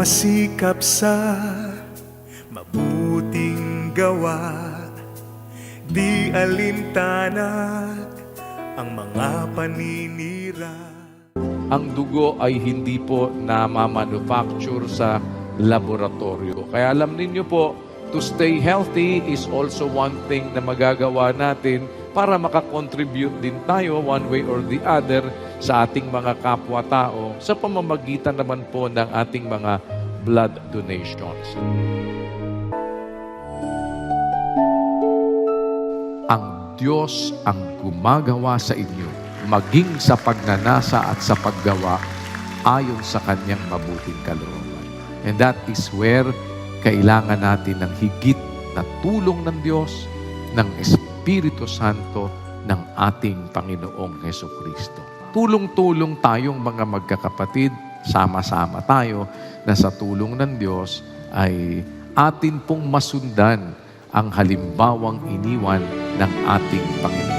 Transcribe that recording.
masikap sa mabuting gawa, di alintanag ang mga paninira. Ang dugo ay hindi po na-manufacture sa laboratorio. Kaya alam ninyo po, to stay healthy is also one thing na magagawa natin para makakontribute din tayo one way or the other sa ating mga kapwa-tao sa pamamagitan naman po ng ating mga blood donations. Ang Diyos ang gumagawa sa inyo, maging sa pagnanasa at sa paggawa ayon sa Kanyang mabuting kalooban. And that is where kailangan natin ng higit na tulong ng Diyos, ng Espiritu Santo, ng ating Panginoong Hesukristo. Tulong-tulong tayong mga magkakapatid, sama-sama tayo na sa tulong ng Diyos ay atin pong masundan ang halimbawang iniwan ng ating Panginoon.